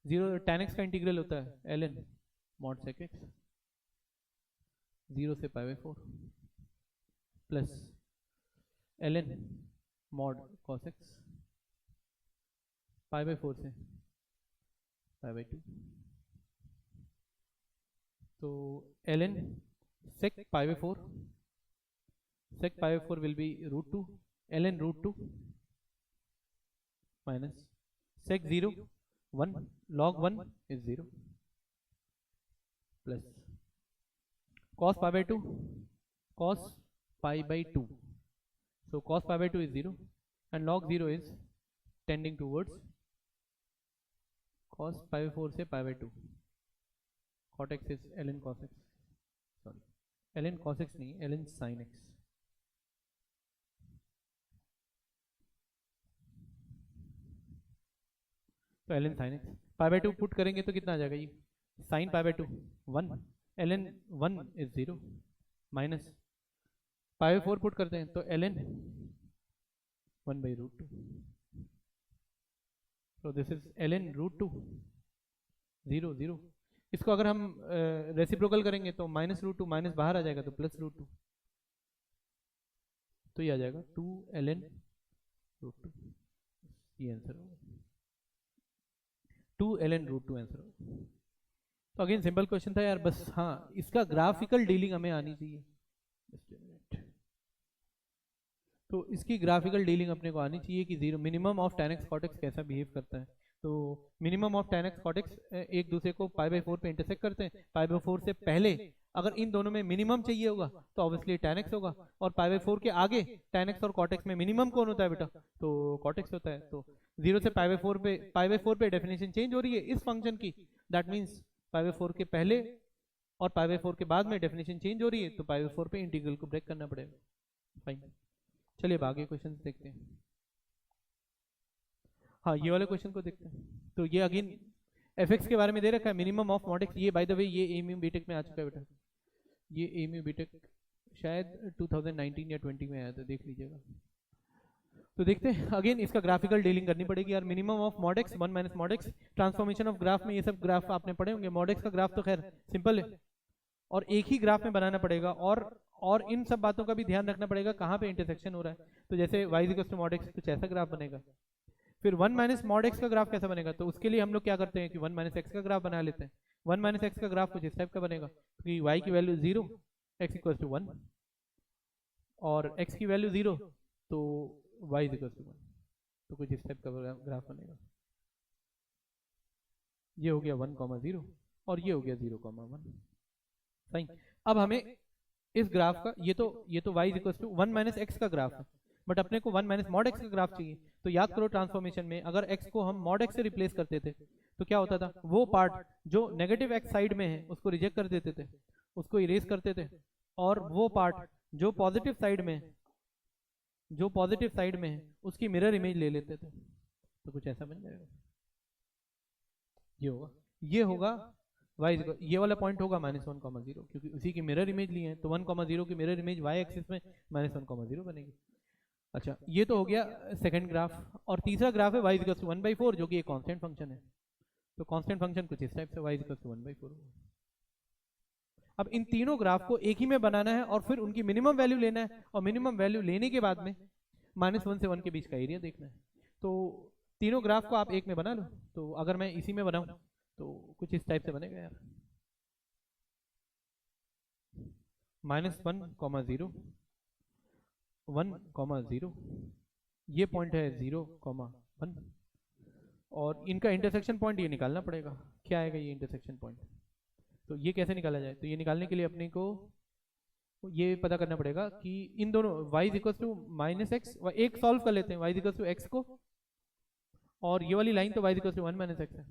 0 tan x का इंटीग्रल होता है ln mod sec x 0 से π/4 plus ln mod cos x π/4 से π/2। तो ln sec π/4 will be √2 ln √2 minus sec 0 1 log 1 is 0 plus cos π/2 cos π/2, so cos π/2 is 0 and log 0 is tending towards cos π/4 से π/2। cot x is ln cos x, sorry ln cos x नहीं, ln sin x। तो ln sin x π/2 put करेंगे तो कितना आ जाएगा? ये sin π/2 1 ln 1 is 0 minus π/4 put करते हैं तो ln 1/√2। तो दिस इज ln √2 0 0। इसको अगर हम रेसिप्रोकल करेंगे तो -√2 माइनस बाहर आ जाएगा तो +√2, तो ये आ जाएगा 2 ln √2। ये आंसर होगा 2 ln √2 आंसर होगा। तो अगेन सिंपल क्वेश्चन था यार, बस हाँ इसका ग्राफिकल डीलिंग हमें आनी चाहिए। तो इसकी ग्राफिकल डीलिंग अपने को आनी चाहिए कि 0 minimum of tan x cot x कैसा बिहेव करता है। तो minimum of tan x cot x एक दूसरे को π/4 पे इंटरसेक्ट करते हैं। π/4 से पहले अगर इन दोनों में मिनिमम चाहिए होगा तो ऑब्वियसली tan x होगा, और π/4 के आगे tan x और cot x में मिनिमम कौन होता है बेटा? तो cot x होता है। तो 0 से π/4 पे डेफिनेशन चेंज हो रही है इस फंक्शन की, दैट मीन्स π/4 के पहले और π/4 के बाद में डेफिनेशन चेंज हो रही है, तो π/4 पे इंटीग्रल को ब्रेक करना पड़ेगा। फाइन, चलिए अब आगे क्वेश्चन देखते हैं। हाँ ये वाले क्वेश्चन को देखते हैं। तो ये अगेन एफ के बारे में दे रखा है, मिनिमम ऑफ मॉड एक्स। ये बाय द वे ये एमयू बीटेक में आ चुका है बेटा, ये एमयू बीटेक शायद 2019 या 20 में आया था, देख लीजिएगा। तो देखते हैं अगेन इसका ग्राफिकल डीलिंग करनी पड़ेगी यार। Minimum of mod x 1 minus mod x, transformation of graph में ये सब ग्राफ आपने पढ़े होंगे। मॉड एक्स का ग्राफ तो खैर सिंपल है और एक ही ग्राफ में बनाना पड़ेगा, और इन सब बातों का भी ध्यान रखना पड़ेगा कहाँ पे इंटरसेक्शन हो रहा है। तो जैसे y equals to mod x कुछ ऐसा ग्राफ बनेगा, फिर 1 माइनस मॉड एक्स का ग्राफ कैसा बनेगा, तो उसके लिए हम लोग क्या करते हैं कि 1 माइनस एक्स का ग्राफ बना लेते हैं। 1 माइनस एक्स का ग्राफ कुछ इस टाइप का बनेगा कि y की वैल्यू 0, x इक्वल्स टू 1 और x की वैल्यू 0 तो y इक्वल्स टू 1, तो कुछ इस टाइप का ग्राफ बनेगा। ये हो गया 1,0 और ये हो गया 0,1। सही। अब हमें इस ग्राफ का ये तो y equals to 1 minus x का ग्राफ है, बट अपने को 1 माइनस मॉड एक्स का ग्राफ चाहिए। तो याद करो ट्रांसफॉर्मेशन में अगर x को हम मॉड एक्स से रिप्लेस करते थे तो क्या होता था, वो पार्ट जो नेगेटिव x साइड में है उसको रिजेक्ट कर देते थे, उसको इरेज करते थे, और वो पार्ट जो पॉजिटिव साइड में है उसकी मिरर इमेज ले लेते थे। तो कुछ ऐसा बन जाएगा, ये होगा y, ये वाला पॉइंट होगा -1,0 क्योंकि उसी की मिरर इमेज ली है, तो 1,0 की मिरर इमेज y एक्सिस में -1,0 बनेगी। अच्छा ये तो हो गया सेकंड ग्राफ, और तीसरा ग्राफ है y इक्वल्स टू 1/4 जो कि एक कांस्टेंट फंक्शन है। तो कांस्टेंट फंक्शन कुछ इस टाइप से y इक्वल्स टू 1/4। अब इन तीनों ग्राफ को एक ही में बनाना है और फिर उनकी मिनिमम वैल्यू लेना है, और मिनिमम वैल्यू लेने के बाद में -1 से 1 के बीच का एरिया देखना है। तो तीनों ग्राफ को आप एक में बना लो। तो अगर मैं इसी में बनाऊं तो कुछ इस टाइप से बनेगा यार, -1,0 1,0 ये पॉइंट है 0,1, और इनका इंटरसेक्शन पॉइंट ये निकालना पड़ेगा। क्या आएगा ये इंटरसेक्शन पॉइंट, तो ये कैसे निकाला जाए, तो ये निकालने के लिए अपने को ये पता करना पड़ेगा कि इन दोनों y इक्वल्स टू -x, एक सॉल्व कर लेते हैं y इक्वल्स टू x को, और ये वाली लाइन तो y इक्वल्स टू 1 - x है,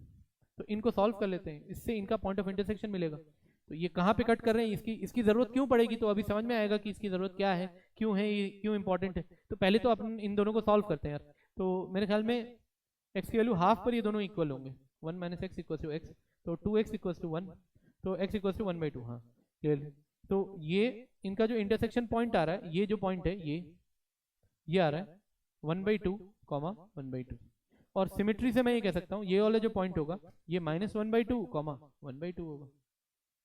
तो इनको सॉल्व कर लेते हैं, इससे इनका पॉइंट ऑफ इंटरसेक्शन मिलेगा। तो ये कहाँ पे कट कर रहे हैं, इसकी जरूरत क्यों पड़ेगी, तो अभी समझ में आएगा कि इसकी जरूरत क्या है, क्यों है ये, क्यों इंपॉर्टेंट है। तो पहले तो अपन इन दोनों को सॉल्व करते हैं यार। तो मेरे ख्याल में x की वैल्यू हाफ पर ये दोनों इक्वल होंगे, 1 - x इक्वल्स टू x, तो 2x इक्वल्स टू 1, तो x इक्वल्स टू 1/2। हाँ क्लियर। तो ये इनका जो इंटरसेक्शन पॉइंट आ रहा है, ये जो पॉइंट है ये आ रहा है 1/2, 1/2, और सिमेट्री से मैं ये कह सकता हूँ ये वाला जो पॉइंट होगा ये -1/2, 1/2 होगा।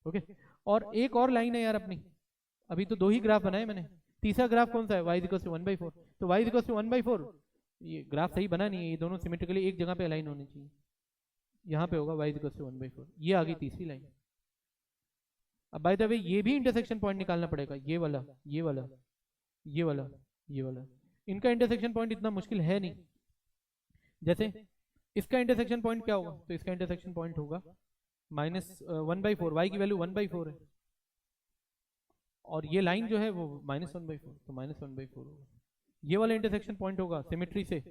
ओके, और एक और लाइन है यार अपनी, अभी तो 2 ही ग्राफ बनाए मैंने, तीसरा ग्राफ कौन सा है, y इक्वल्स टू 1/4। तो y इक्वल्स टू 1/4, ये ग्राफ सही बना नहीं है, ये दोनों सिमेट्रिकली एक जगह पे अलाइन होने चाहिए। यहाँ पे होगा y इक्वल्स टू 1/4, ये आ गई तीसरी लाइन। अब बाय द वे ये भी इंटरसेक्शन पॉइंट निकालना पड़ेगा, ये वाला, ये वाला, ये वाला, ये वाला। इनका इंटरसेक्शन पॉइंट इतना मुश्किल है नहीं। जैसे इसका इंटरसेक्शन पॉइंट क्या होगा, तो इसका इंटरसेक्शन पॉइंट होगा -1/4, y की वैल्यू 1/4 है, और ये लाइन जो है वो -1/4, तो -1/4 होगा। ये वाला इंटरसेक्शन पॉइंट होगा सिमेट्री से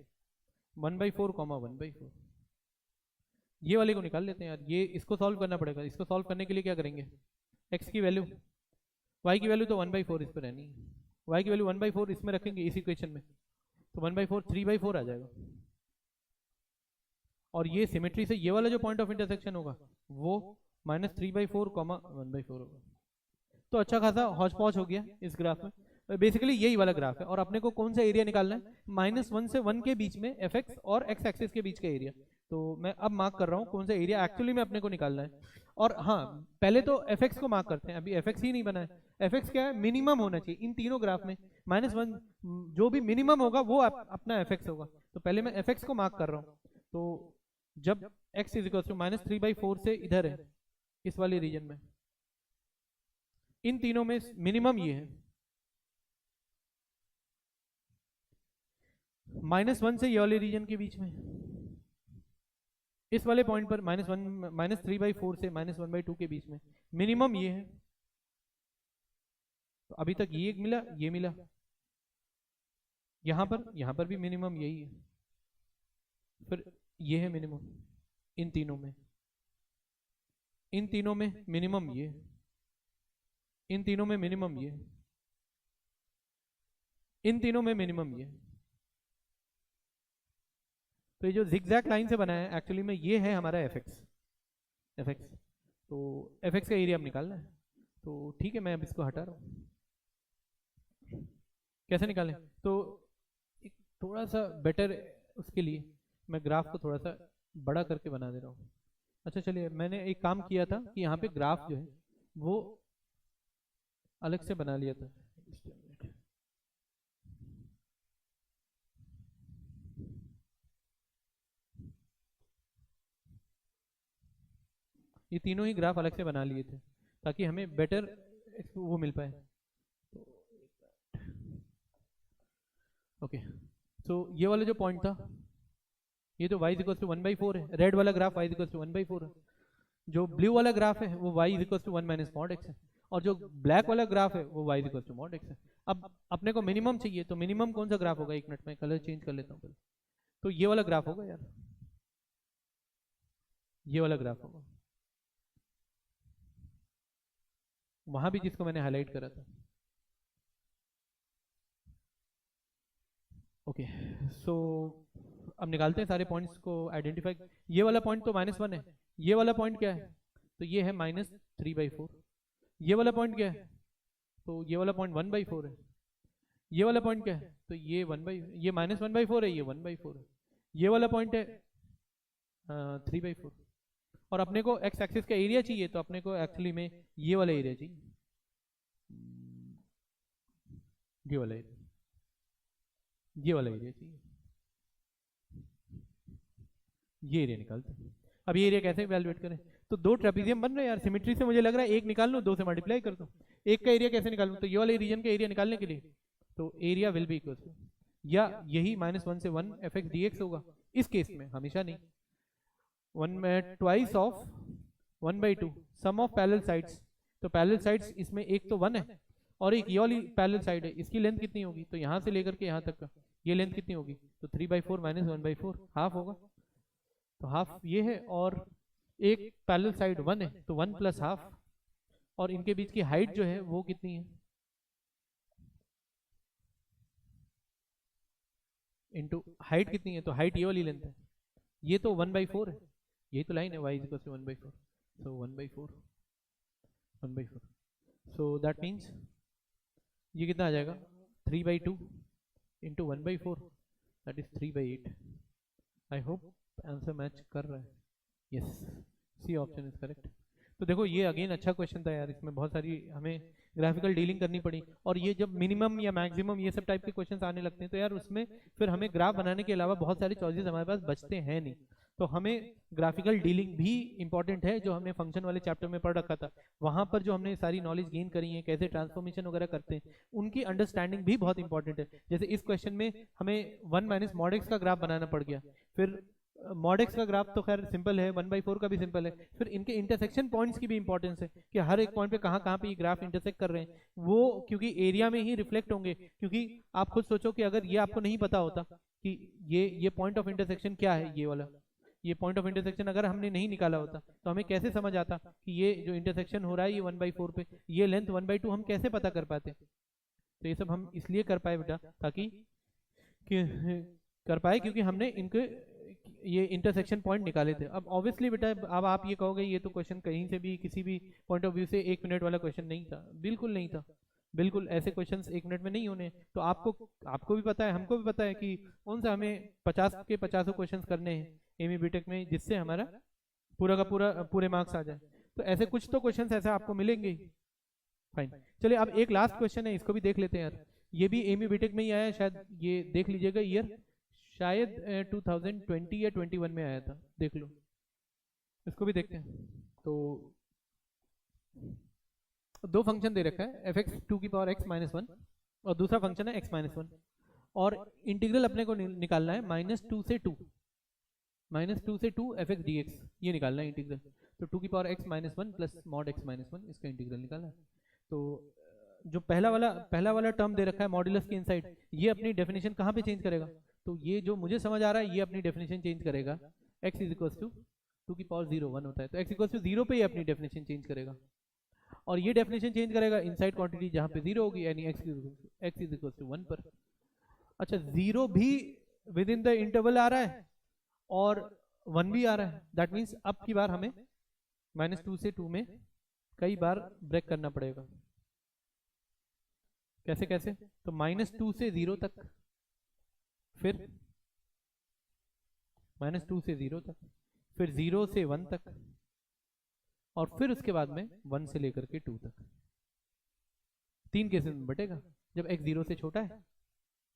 1/4, 1/4। ये वाले को निकाल लेते हैं यार, ये इसको सॉल्व करना पड़ेगा। इसको सॉल्व करने के लिए क्या करेंगे, x की वैल्यू, y की वैल्यू तो 1/4 इस पर रहनी है, y की वैल्यू 1/4 इसमें रखेंगे इस इक्वेशन में, तो 1/4 3/4 आ जाएगा। और ये सिमेट्री से ये वाला जो पॉइंट ऑफ इंटरसेक्शन होगा वो -3/4, 1/4 होगा। तो अच्छा खासा हौच पौच हो गया इस ग्राफ में। बेसिकली यही वाला ग्राफ है, और अपने को कौन सा एरिया निकालना है, -1 से 1 के बीच में fx और x एक्सिस के बीच का एरिया। तो मैं अब मार्क कर रहा हूँ कौन सा एरिया एक्चुअली में अपने को निकालना है। और हाँ पहले तो fx को मार्क करते हैं, अभी fx ही नहीं बना है। fx क्या है, मिनिमम होना चाहिए इन तीनों ग्राफ में, -1 जो भी मिनिमम होगा वो अपना fx होगा। तो पहले मैं fx को मार्क कर रहा हूँ। तो जब x इक्वल टू -3/4 से इधर है इस वाले रीजन में, इन तीनों में मिनिमम ये है, -1 से ये वाले रीजन के बीच में, इस वाले पॉइंट पर -3/4 से -1/2 के बीच में मिनिमम ये है। तो अभी तक ये मिला, ये मिला, यहाँ पर भी मिनिमम यही है, फिर ये है मिनिमम इन तीनों में, इन तीनों में मिनिमम ये, इन तीनों में मिनिमम ये, इन तीनों में मिनिमम ये। तो ये जो zigzag लाइन से बना है एक्चुअली में ये है हमारा fx। तो fx का एरिया अब निकालना है। तो ठीक है, मैं अब इसको हटा रहा हूँ। कैसे निकालें? तो एक थोड़ा सा बेटर उसके लिए मैं ग्राफ को थोड़ा सा बड़ा करके बना दे रहा हूँ। अच्छा चलिए, मैंने एक काम किया था कि यहाँ पे ग्राफ जो है वो अलग से बना लिया था। ये तीनों ही ग्राफ अलग से बना लिए थे ताकि हमें बेटर वो मिल पाए। ओके, तो ये वाला जो पॉइंट था, ये तो y इक्वल टू 1/4 है। रेड वाला ग्राफ y इक्वल टू 1/4 है। जो ब्लू वाला ग्राफ है वो y equal to 1 minus mod x है। और जो ब्लैक वाला ग्राफ है वो y equal to mod x है। अब अपने को मिनिमम चाहिए, तो मिनिमम कौन सा ग्राफ होगा? एक मिनट में कलर चेंज कर लेता हूँ। तो ये वाला ग्राफ होगा यार, ये वाला ग्राफ होगा, वहां भी जिसको मैंने हाईलाइट करा था। ओके, सो अब निकालते हैं सारे पॉइंट्स को आइडेंटिफाई। ये वाला पॉइंट तो -1 है। ये वाला पॉइंट क्या है? तो ये है -3/4। ये वाला पॉइंट क्या है? तो ये वाला पॉइंट 1/4 है। ये वाला पॉइंट क्या है? तो ये ये -1/4 है, ये 1/4 है। ये वाला पॉइंट है 3/4। और अपने को एक्स एक्सिस का एरिया चाहिए, तो अपने को एक्चुअली में ये वाला एरिया चाहिए, ये वाला एरिया, ये वाला एरिया चाहिए। ये एरिया निकालते हैं। अब ये एरिया कैसे इवैल्यूएट करें? तो दो ट्रेपेजियम बन रहे हैं यार, सिमेट्री से मुझे लग रहा है एक निकाल लूं, 2 से मल्टीप्लाई कर दूं। एक का एरिया कैसे निकालूं? तो ये वाले रीजन का एरिया निकालने के लिए तो area will be equal to, या यही -1 से 1 fx dx होगा इस केस में, हमेशा नहीं। 1 में twice of 1/2 sum of parallel sides. तो पैरेलल साइड्स इसमें एक तो 1 है और एक ये वाली पैरेलल साइड है, इसकी लेंथ कितनी होगी? तो यहाँ से लेकर के यहाँ तक का ये लेंथ कितनी होगी? तो 3/4 माइनस 1/4 हाफ होगा। तो हाफ ये है, और एक पैरेलल साइड 1 है तो 1 प्लस हाफ, और इनके बीच की हाइट जो है वो कितनी है? इनटू हाइट कितनी है? तो हाइट ये वाली लेंथ है, ये तो 1/4 है, यही तो लाइन है y equal to 1/4। So 1/4 so that means ये कितना आ जाएगा? 3/2 into 1/4 that is 3/8। I hope answer match कर रहा है। Yes, C option is correct. तो देखो ये अगेन अच्छा क्वेश्चन था यार, इसमें बहुत सारी हमें ग्राफिकल डीलिंग करनी पड़ी। और ये जब मिनिमम या मैक्सिमम ये सब टाइप के क्वेश्चंस आने लगते हैं तो यार उसमें फिर हमें ग्राफ बनाने के अलावा बहुत सारे चॉइसेस हमारे पास बचते हैं नहीं। तो हमें ग्राफिकल डीलिंग भी इंपॉर्टेंट है, जो हमने फंक्शन वाले चैप्टर में पढ़ रखा था। वहां पर जो हमने सारी नॉलेज गेन करी है, कैसे ट्रांसफॉर्मेशन वगैरह करते हैं, उनकी अंडरस्टैंडिंग भी बहुत इंपॉर्टेंट है। जैसे इस क्वेश्चन में हमें 1 माइनस मॉड एक्स का ग्राफ बनाना पड़ गया, फिर मॉड एक्स का ग्राफ तो खैर सिंपल है, 1/4 का भी सिंपल है, फिर इनके इंटरसेक्शन पॉइंट्स की भी इंपॉर्टेंस है कि हर एक पॉइंट पे कहाँ पे ये ग्राफ इंटरसेक्ट कर रहे हैं, वो क्योंकि एरिया में ही रिफ्लेक्ट होंगे। क्योंकि आप खुद सोचो कि अगर ये आपको नहीं पता होता कि ये पॉइंट ऑफ इंटरसेक्शन क्या है, ये वाला ये पॉइंट ऑफ इंटरसेक्शन अगर हमने नहीं निकाला होता तो हमें कैसे समझ आता कि ये जो इंटरसेक्शन हो रहा है ये 1/4 पे, ये लेंथ 1/2 हम कैसे पता कर पाते? तो ये सब हम इसलिए कर पाए बेटा, ताकि कर पाए क्योंकि हमने इनके ये इंटरसेक्शन पॉइंट निकाले थे। अब ऑब्वियसली बेटा, अब आप ये कहोगे ये तो क्वेश्चन कहीं से भी किसी भी पॉइंट ऑफ व्यू से 1 मिनट वाला क्वेश्चन नहीं था। बिल्कुल नहीं था, बिल्कुल ऐसे क्वेश्चंस 1 मिनट में नहीं होने। तो आपको भी पता है, हमको भी पता है कि कौन सा हमें 50 के 50 क्वेश्चंस करने हैं एमई बीटेक में, जिससे हमारा पूरा का पूरे मार्क्स आ जाए। तो ऐसे कुछ तो क्वेश्चंस ऐसे आपको मिलेंगे। फाइन, चलिए अब एक लास्ट क्वेश्चन है, इसको भी देख लेते हैं यार। ये भी एमई बीटेक में ही आया है शायद, ये देख लीजिएगा ईयर, शायद 2020 या 21 में आया था, देख लो, इसको भी देखते हैं। तो दो फंक्शन दे रखा है, fx2x-1 और दूसरा फंक्शन है x-1, और इंटीग्रल अपने को निकालना है -2 से 2 fx dx, ये निकालना है इंटीग्रल। तो 2x-1 प्लस मॉड x-1 इसका इंटीग्रल निकालना है। तो जो पहला वाला टर्म दे रखा है मॉड्यूलस के इनसाइड, ये अपनी डेफिनेशन कहाँ पे चेंज करेगा? तो ये जो मुझे समझ आ रहा है ये अपनी डेफिनेशन चेंज करेगा, x इज इक्वल टू 2^0 होता है, तो x इक्वल टू 0 पे ही अपनी डेफिनेशन चेंज करेगा। और ये डेफिनेशन चेंज करेगा इनसाइड क्वांटिटी जहाँ पे 0 होगी, यानी x इज इक्वल टू 1 पर। अच्छा, 0 भी विद इन द इंटरवल आ रहा है और 1 भी आ रहा है, दैट मीन्स अब की बार हमें -2 से 2 में कई बार ब्रेक करना पड़ेगा। कैसे कैसे? तो -2 से 0 तक, फिर -2 से 0 तक, फिर 0 से 1 तक, और फिर उसके बाद में 1 से लेकर के 2 तक। 3 केसेस में बटेगा, जब x 0 से छोटा है,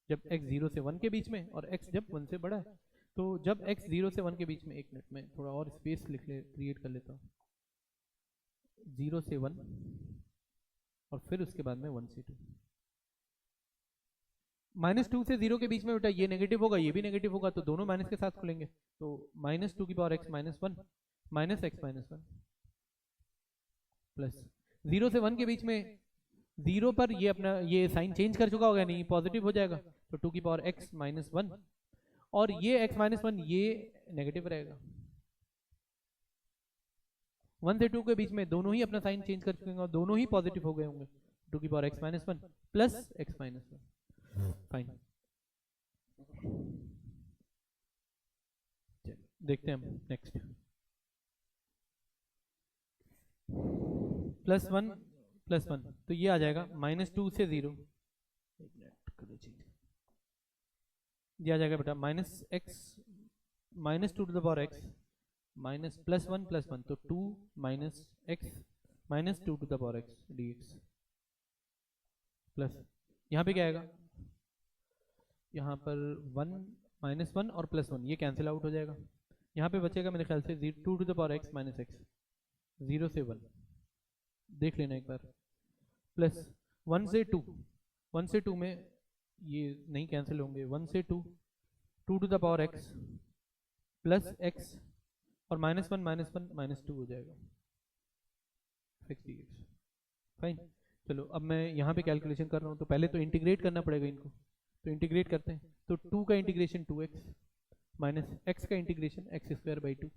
जब x 0 से 1 के बीच में, और x जब 1 से बड़ा है। तो जब x 0 से 1 के बीच में, 1 मिनट में थोड़ा और स्पेस क्रिएट कर लेता हूँ, 0 से 1 और फिर उसके बाद में 1 से 2। -2 से 0 के बीच में बेटा ये नेगेटिव होगा, ये भी नेगेटिव होगा, तो दोनों माइनस के साथ खुलेंगे। तो -2 की पावर x -1 -x -1 प्लस 0 से 1 के बीच में 0 पर ये अपना ये साइन चेंज कर चुका होगा, नहीं पॉजिटिव हो जाएगा, तो 2 की पावर x -1, और ये x -1 ये नेगेटिव रहेगा। 1 से 2 के बीच में दोनों ही अपना साइन चेंज कर चुके होंगे और दोनों ही पॉजिटिव हो गए होंगे, 2 की power x -1 plus x -1। Fine, देखते हैं हम नेक्स्ट। +1 तो ये आ जाएगा -2 से 0, ये आ जाएगा बेटा -x -2 to the power x minus +1 तो 2 -x -2 to the power x dx, plus यहाँ पे क्या आएगा, यहाँ पर 1 -1 और +1 ये कैंसिल आउट हो जाएगा। यहाँ पे बचेगा मेरे ख्याल से 2 to the power x -x, 0 से 1 देख लेना एक बार, प्लस 1 से 2, 1 से 2 में ये नहीं कैंसिल होंगे, 1 से 2 2 to the power x plus x और -1 -2 हो जाएगा फिक्स dx। फाइन, चलो अब मैं यहाँ पे कैलकुलेशन कर रहा हूँ, तो पहले तो इंटीग्रेट करना पड़ेगा इनको, तो इंटीग्रेट करते हैं। तो 2 का इंटीग्रेशन 2x माइनस x का integration x²/2,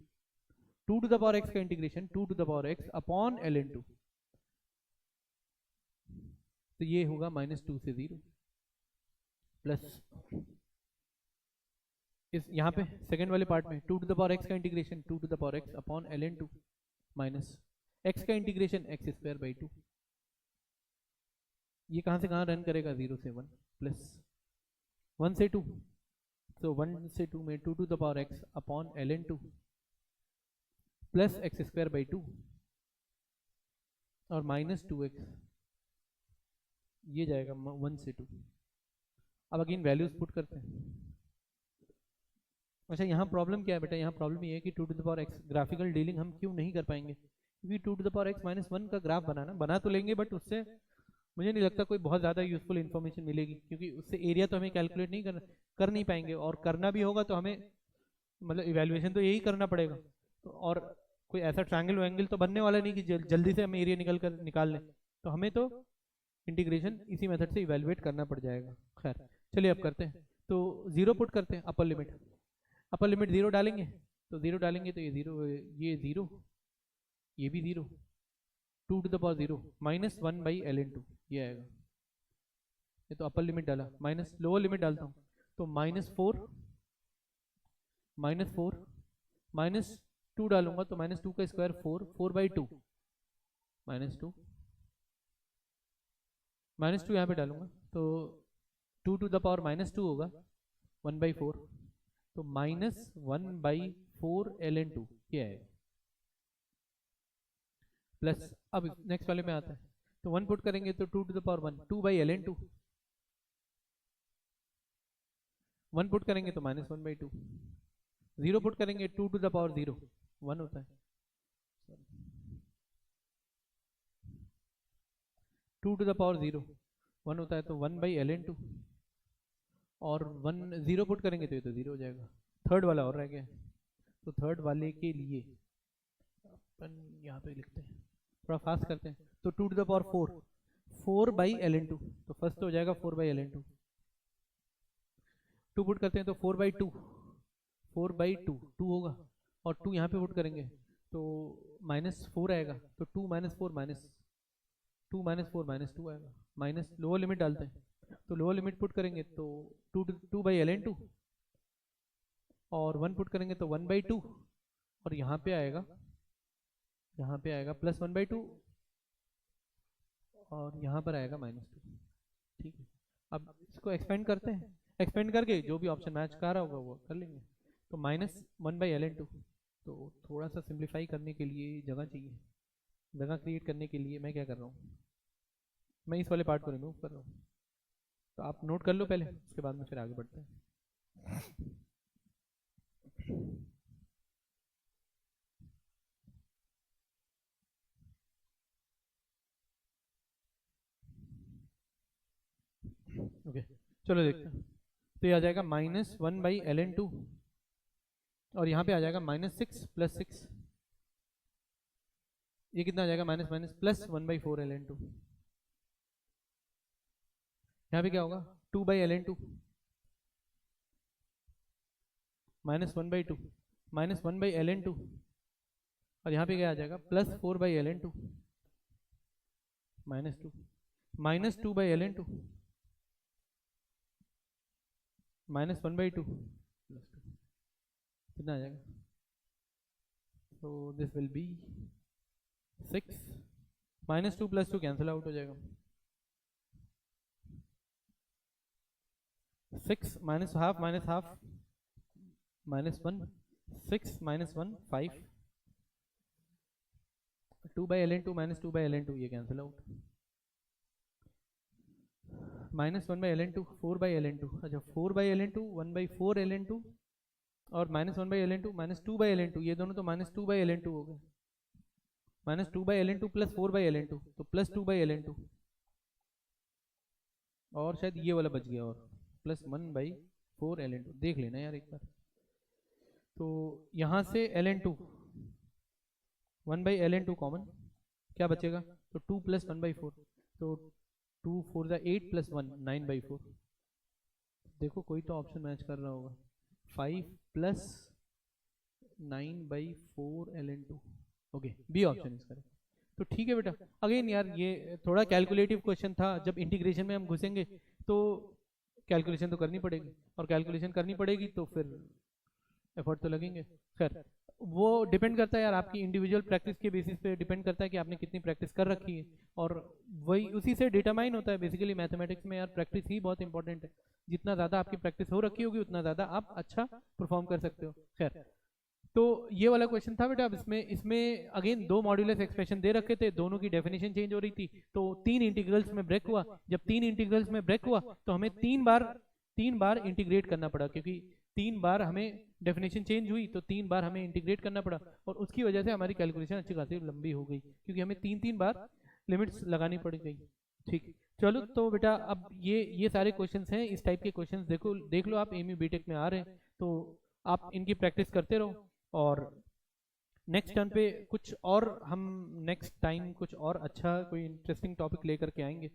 2 to the power x का integration 2 to the power x upon ln2, तो ये होगा -2 से 0 प्लस इस यहाँ पे सेकंड वाले पार्ट में 2 टू द पावर x का integration 2 to the power x upon ln2 minus x का इंटीग्रेशन x²/2, ये कहाँ से कहाँ रन करेगा, 0 से 1 प्लस 1 से 2, तो 1 से 2 में 2 to the power x upon ln2 plus x²/2 और -2x, ये जाएगा 1 से 2। अब अगेन वैल्यूज पुट करते हैं। अच्छा यहाँ प्रॉब्लम क्या है बेटा, यहाँ प्रॉब्लम ये है कि 2 to the power x graphical dealing हम क्यों नहीं कर पाएंगे, क्योंकि 2 टू द पावर x -1 का ग्राफ बना तो लेंगे, बट उससे मुझे नहीं लगता कोई बहुत ज़्यादा यूजफुल इन्फॉर्मेशन मिलेगी, क्योंकि उससे एरिया तो हमें कैलकुलेट नहीं कर नहीं पाएंगे, और करना भी होगा तो हमें मतलब इवैल्यूएशन तो यही करना पड़ेगा, तो और कोई ऐसा ट्रायंगल वैंगल तो बनने वाला नहीं कि जल्दी से हम एरिया निकाल लें, तो हमें तो इंटीग्रेशन इसी मेथड से इवेलुएट करना पड़ जाएगा। खैर चलिए अब करते हैं, तो 0 पुट करते हैं, अपर लिमिट 0 डालेंगे, तो 0 डालेंगे तो ये 0 ये भी 0, 2 टू द पावर 0 -1/ln2 ये आएगा, ये तो अपर लिमिट डाला, माइनस लोअर लिमिट डालता हूँ, तो -4 -2 डालूंगा तो -2 का स्क्वायर 4/2 -2 यहाँ पे डालूंगा तो 2 टू द पावर -2 होगा 1/4, तो -1/4 ln2 ये आएगा, प्लस अब नेक्स्ट वाले में आता है, तो 1 पुट करेंगे तो 2 to the power 1 2/ln2, 1 put करेंगे तो -1/2, 0 पुट करेंगे 2 टू द पावर 0 1 होता है, 2 टू द पावर 0 1 होता है, तो 1/ln2, और 0 पुट करेंगे तो ये तो 0 हो जाएगा। थर्ड वाला और रह गया, तो थर्ड वाले के लिए अपन यहाँ पे लिखते हैं, थोड़ा फास्ट करते हैं, तो 2 टू द पावर 4/ln2, तो फर्स्ट हो जाएगा 4/ln2, 2 पुट करते हैं तो 4/2 2 होगा, और 2 यहाँ पे पुट करेंगे तो -4 आएगा, तो 2 -4 -2 आएगा, माइनस लोअर लिमिट डालते हैं, तो लोअर लिमिट पुट करेंगे तो 2/ln2 और 1 पुट करेंगे तो 1/2 और यहाँ पे आएगा +1/2 और यहाँ पर आएगा -2। ठीक है, अब इसको एक्सपेंड करते हैं, एक्सपेंड करके जो भी ऑप्शन मैच कर रहा होगा वो कर लेंगे। तो -1/ln2, तो थोड़ा सा सिंप्लीफाई करने के लिए जगह चाहिए, जगह क्रिएट करने के लिए मैं क्या कर रहा हूँ, मैं इस वाले पार्ट को रिमूव कर रहा हूँ। तो आप नोट कर लो पहले, उसके बाद में फिर आगे बढ़ते हैं। ओके, चलो देखते हैं। तो ये आ जाएगा -1/ln2 और यहाँ पे आ जाएगा -6 + 6, ये कितना आ जाएगा माइनस +1/4ln2। यहाँ पे क्या होगा 2/ln2 -1/2 -1/ln2 और यहाँ पे क्या आ जाएगा +4/ln2 -2 -2/ln2 -1/2 कितना आ जाएगा, तो this will be 6 -2 + 2 cancel out हो जाएगा, 6 -½ -½ -1 6 -1 5 2/ln2 -2/ln2 ये कैंसिल आउट, -1/ln2 4/ln2, अच्छा 4/ln2 1/4ln2 और -1/ln2 -2/ln2, ये दोनों तो -2/ln2 हो गए, -2/ln2 + 4/ln2 तो +2/ln2 और शायद ये वाला बच गया और +1/4ln2, देख लेना यार एक बार। तो यहाँ से ln2 1/ln2 कॉमन, क्या बचेगा, तो 2 + 1/4, तो 2 4 8 + 1 9/4, देखो कोई तो ऑप्शन मैच कर रहा होगा, 5 + 9/4ln2, ओके बी ऑप्शन इसका। तो ठीक है बेटा, अगेन यार ये थोड़ा कैलकुलेटिव क्वेश्चन था, जब इंटीग्रेशन में हम घुसेंगे तो कैलकुलेशन तो करनी पड़ेगी, और कैलकुलेशन करनी पड़ेगी तो फिर एफर्ट तो लगेंगे। खैर वो डिपेंड करता है यार, आपकी इंडिविजुअल प्रैक्टिस के बेसिस पे डिपेंड करता है कि आपने कितनी प्रैक्टिस कर रखी है, और वही उसी से डिटरमाइन होता है बेसिकली। मैथमेटिक्स में यार प्रैक्टिस ही बहुत इंपॉर्टेंट है, जितना ज़्यादा आपकी प्रैक्टिस हो रखी होगी उतना ज़्यादा आप अच्छा परफॉर्म कर सकते हो। खैर तो ये वाला क्वेश्चन था बेटा। अब इसमें अगेन 2 मॉड्यूलस एक्सप्रेशन दे रखे थे, दोनों की डेफिनेशन चेंज हो रही थी, तो 3 इंटीग्रल्स में ब्रेक हुआ। जब 3 इंटीग्रल्स में ब्रेक हुआ तो हमें 3 बार इंटीग्रेट करना पड़ा, क्योंकि 3 बार हमें डेफिनेशन चेंज हुई तो 3 बार हमें इंटीग्रेट करना पड़ा, और उसकी वजह से हमारी कैलकुलेशन अच्छी खासी लंबी हो गई, क्योंकि हमें 3 बार लिमिट्स लगानी पड़ गई। ठीक, चलो तो बेटा अब ये सारे क्वेश्चंस हैं, इस टाइप के क्वेश्चंस देख लो आप, एमयू बीटेक में आ रहे हैं, तो आप इनकी प्रैक्टिस करते रहो, और नेक्स्ट टर्न पे कुछ और हम नेक्स्ट टाइम कुछ और अच्छा कोई इंटरेस्टिंग टॉपिक लेकर के आएंगे,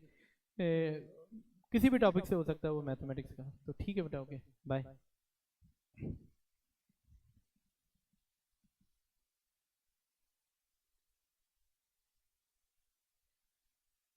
किसी भी टॉपिक से हो सकता है वो मैथमेटिक्स का। तो ठीक है बेटा, ओके बाय।